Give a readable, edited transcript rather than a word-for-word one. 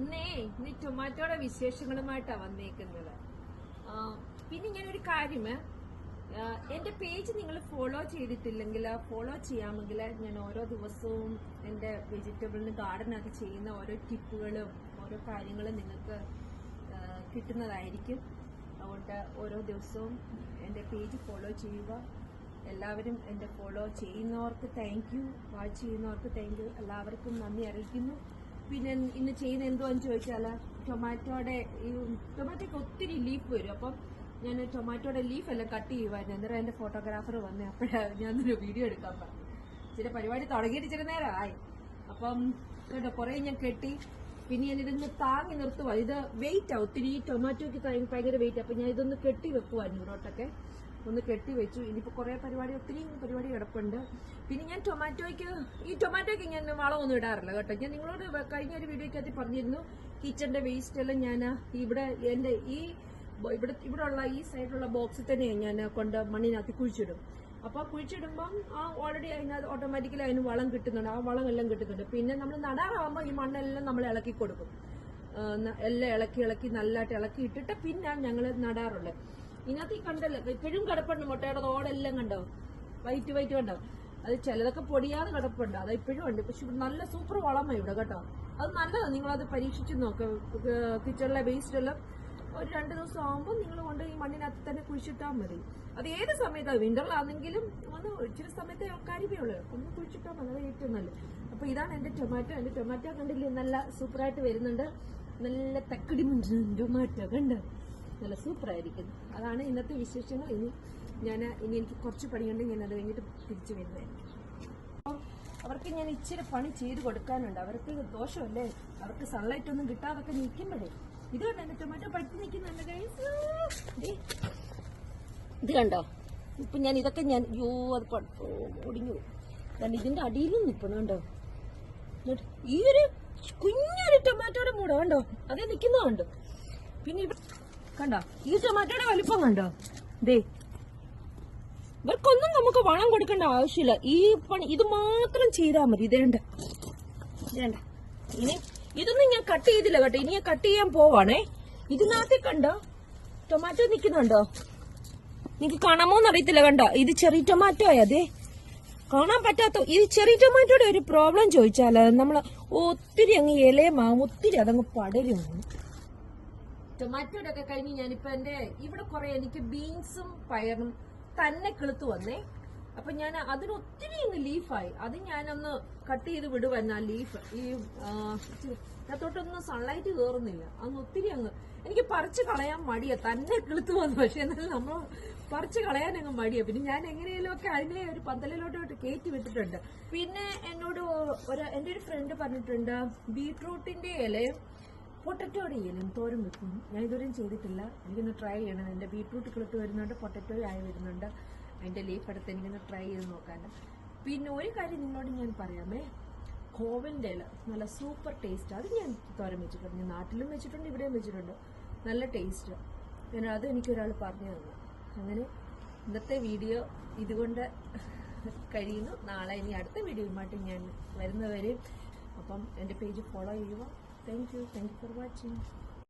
ഇന്ന് ടൊമാറ്റോയുടെ വിശേഷങ്ങളുമായിട്ടാണ് വന്നേക്കുന്നത്. പിന്നെ ഞാനൊരു കാര്യം, എന്റെ പേജ് നിങ്ങൾ ഫോളോ ചെയ്തിട്ടില്ലെങ്കിൽ ഫോളോ ചെയ്യാമെങ്കിൽ ഞാൻ ഓരോ ദിവസവും എന്റെ വെജിറ്റബിളിന് ഗാർഡനൊക്കെ ചെയ്യുന്ന ഓരോ ടിപ്പുകളും ഓരോ കാര്യങ്ങളും നിങ്ങൾക്ക് കിട്ടുന്നതായിരിക്കും. അതുകൊണ്ട് ഓരോ ദിവസവും എന്റെ പേജ് ഫോളോ ചെയ്യുക. എല്ലാവരും എന്റെ ഫോളോ ചെയ്യുന്നവർക്ക് താങ്ക് യു, വാച്ച് ചെയ്യുന്നവർക്ക് താങ്ക് യു, എല്ലാവർക്കും നന്ദി അറിയിക്കുന്നു. പിന്നെ ഇന്ന് ചെയ്യുന്ന എന്തുവാന്ന് ചോദിച്ചാൽ ടൊമാറ്റോയ്ക്ക് ഒത്തിരി ലീഫ് വരും. അപ്പം ഞാൻ ടൊമാറ്റോയുടെ ലീഫ് എല്ലാം കട്ട് ചെയ്യുമായിരുന്നു. അന്നേരം എന്റെ ഫോട്ടോഗ്രാഫർ വന്നേ, അപ്പോഴാണ് ഞാനൊരു വീഡിയോ എടുക്കാൻ പറഞ്ഞു. ഇച്ചിരി പരിപാടി തുടങ്ങിയിട്ട് ഇച്ചിരി നേരമായി. അപ്പം കേട്ടോ കുറെ ഞാൻ കെട്ടി. പിന്നെ ഞാൻ ഇതൊന്ന് താങ്ങി നിർത്തുക. ഇത് വെയിറ്റാ, ഒത്തിരി ടൊമാറ്റോയ്ക്ക് ഭയങ്കര വെയിറ്റ്. അപ്പൊ ഞാൻ ഇതൊന്ന് കെട്ടി വെക്കുവായിരുന്നു, ഇവിടോട്ടൊക്കെ ഒന്ന് കെട്ടി വെച്ചു. ഇനിയിപ്പോ കുറെ ഒത്തിരി പരിപാടി കിടപ്പുണ്ട്. പിന്നെ ഞാൻ ടൊമാറ്റോയ്ക്ക് ഞാൻ വളമൊന്നും ഇടാറില്ല കേട്ടോ. ഞാൻ നിങ്ങളോട് കഴിഞ്ഞ ഒരു വീഡിയോക്കകത്ത് പറഞ്ഞിരുന്നു, കിച്ചന്റെ വേസ്റ്റ് എല്ലാം ഞാൻ ഇവിടെ എന്റെ ഇവിടെ ഉള്ള ഈ സൈഡിലുള്ള ബോക്സിൽ തന്നെ ഞാൻ കൊണ്ട് മണ്ണിനകത്ത് കുഴിച്ചിടും. അപ്പൊ കുഴിച്ചിടുമ്പം ഓൾറെഡി അതിനകത്ത് ഓട്ടോമാറ്റിക്കലി അതിന് വളം കിട്ടുന്നുണ്ട്. ആ വളം എല്ലാം കിട്ടുന്നുണ്ട്. പിന്നെ നമ്മൾ നടാറാകുമ്പോൾ ഈ മണ്ണെല്ലാം നമ്മൾ ഇളക്കി കൊടുക്കും. എല്ലാം ഇളക്കി നല്ലതായിട്ട് ഇളക്കി ഇട്ടിട്ട് പിന്നെ ഞങ്ങൾ നടാറുള്ളത്. ഇതിനകത്ത് ഈ കണ്ടല്ലോ ഇപ്പോഴും കിടപ്പുണ്ട്, മുട്ടയുടെ തോടെല്ലാം കണ്ടോ, വൈറ്റ് കണ്ടോ. അത് ചിലതൊക്കെ പൊടിയാതെ കിടപ്പുണ്ട്, അത് ഇപ്പോഴും ഉണ്ട്. പക്ഷെ നല്ല സൂപ്പർ വളമാണ് ഇവിടെ കേട്ടോ. അത് നല്ലതാണ്, നിങ്ങളത് പരീക്ഷിച്ച് നോക്കുക. കിച്ചണിലെ വേസ്റ്റ് എല്ലാം ഒരു 2 ദിവസം ആകുമ്പോൾ നിങ്ങൾ കൊണ്ട് ഈ മണ്ണിനകത്ത് തന്നെ കുഴിച്ചിട്ടാൽ മതി. അത് ഏത് സമയത്താണ്, വിന്ററിലാണെങ്കിലും ഒന്ന് ഇച്ചിരി സമയത്തെ കാര്യമേ ഉള്ളൂ, ഒന്ന് കുഴിച്ചിട്ടാൽ മതി, അത് ഏറ്റവും നല്ലത്. അപ്പൊ ഇതാണ് എന്റെ ടൊമാറ്റോ കണ്ടില്ലേ, നല്ല സൂപ്പറായിട്ട് വരുന്നുണ്ട്. നല്ല തക്കടി ടൊമാറ്റോ കണ്ട് നല്ല സൂപ്പറായിരിക്കുന്നു. അതാണ് ഇന്നത്തെ വിശേഷങ്ങൾ. ഇനി എനിക്ക് കുറച്ച് പണിയുണ്ട്, ഞാൻ അത് കഴിഞ്ഞിട്ട് തിരിച്ചു വരുന്നതായിരിക്കും. അവർക്ക് ഞാൻ ഇച്ചിരി പണി ചെയ്ത് കൊടുക്കാനുണ്ട്. അവർക്ക് ദോഷമല്ലേ, അവർക്ക് സൺലൈറ്റ് ഒന്നും കിട്ടാതൊക്കെ നിൽക്കുമ്പോഴേ. ഇത് കണ്ടോ എന്റെ ടൊമാറ്റോ പഴുത്ത് നിൽക്കുന്നുണ്ട് ഗൈസ്. ഇത് കണ്ടോ, ഇപ്പൊ ഞാൻ ഇതൊക്കെ അത് ഒടിഞ്ഞു. ഞാൻ ഇതിന്റെ അടിയിലും നിൽക്കണം കണ്ടോ. ഈ ഒരു കുഞ്ഞൊരു ടൊമാറ്റോയുടെ മൂട കണ്ടോ, അതേ നിൽക്കുന്നതുണ്ട്. പിന്നെ കണ്ടോ ഈ ടൊമാറ്റോയുടെ വലിപ്പം കണ്ടോ. ഇവർക്കൊന്നും നമുക്ക് വളം കൊടുക്കേണ്ട ആവശ്യമില്ല. ഈ പണി ഇത് മാത്രം ചെയ്താൽ മതി. ഇതേണ്ട ഇനി ഇതൊന്നും ഞാൻ കട്ട് ചെയ്തില്ല കേട്ടോ. ഇനി ഞാൻ കട്ട് ചെയ്യാൻ പോവാണേ. ഇതിനകത്ത് കണ്ടോ ടൊമാറ്റോ നിൽക്കുന്നുണ്ടോ, നിങ്ങക്ക് കാണാമോന്ന് അറിയത്തില്ല. കണ്ടോ ഇത് ചെറിയ ടൊമാറ്റോയാ, അതെ കാണാൻ പറ്റാത്ത. ഇത് ചെറിയ ടൊമാറ്റോയുടെ ഒരു പ്രോബ്ലം ചോദിച്ചാല് നമ്മള് ഒത്തിരി അങ്ങ് ഇലയമാവും, ഒത്തിരി അതങ്ങ് പടരും. ടൊമാറ്റോയുടെ ഒക്കെ കഴിഞ്ഞ് ഞാനിപ്പോ എന്റെ ഇവിടെ കുറെ എനിക്ക് ബീൻസും പയറും തന്നെ കിളുത്തു വന്നേ. അപ്പൊ ഞാൻ അതിന് ഒത്തിരി അങ്ങ് ലീഫായി. അത് ഞാനൊന്ന് കട്ട് ചെയ്ത് വിടുവന്ന ആ ലീഫ്. ഈ അകത്തോട്ടൊന്നും സൺലൈറ്റ് കയറുന്നില്ല, അന്ന് ഒത്തിരി അങ്ങ് എനിക്ക് പറിച്ചു കളയാൻ മടിയാ. തന്നെ കിളുത്തു വന്നു, പക്ഷെ എന്നാലും നമ്മൾ പറിച്ചു കളയാൻ അങ്ങ് മടിയാ. പിന്നെ ഞാൻ എങ്ങനെയെങ്കിലും ഒക്കെ അതിനെ ഒരു പന്തലിലോട്ട് കയറ്റി വിട്ടിട്ടുണ്ട്. പിന്നെ എന്നോട് എന്റെ ഒരു ഫ്രണ്ട് പറഞ്ഞിട്ടുണ്ട്, ബീട്രൂട്ടിന്റെ ഇലയും പൊട്ടറ്റോയുടെ ഇലയും തോരൻ വെക്കും. ഞാൻ ഇതുവരെയും ചെയ്തിട്ടില്ല, എനിക്കൊന്ന് ട്രൈ ചെയ്യണം. എന്റെ ബീട്രൂട്ട് കിളുത്ത് വരുന്നുണ്ട്, പൊട്ടറ്റോ ആയി വരുന്നുണ്ട്. അതിന്റെ ലീഫ് എടുത്ത് എനിക്കൊന്ന് ട്രൈ ചെയ്ത് നോക്കാൻ. പിന്നെ ഒരു കാര്യം നിങ്ങളോട് ഞാൻ പറയാമേ, കോവലിന്റെ ഇല നല്ല സൂപ്പർ ടേസ്റ്റ്. അത് ഞാൻ തോരൻ വെച്ചിട്ടുണ്ട്, ഞാൻ നാട്ടിലും വെച്ചിട്ടുണ്ട്, ഇവിടെയും വെച്ചിട്ടുണ്ട്. നല്ല ടേസ്റ്റ്. അത് എനിക്കൊരാൾ പറഞ്ഞു തന്നു. അങ്ങനെ ഇന്നത്തെ വീഡിയോ ഇതുകൊണ്ട് കഴിയുന്നു. നാളെ ഇനി അടുത്ത വീഡിയോയുമായിട്ട് ഞാൻ വരുന്നവരെയും. അപ്പം എൻ്റെ പേജ് ഫോളോ ചെയ്യുക. Thank you for watching.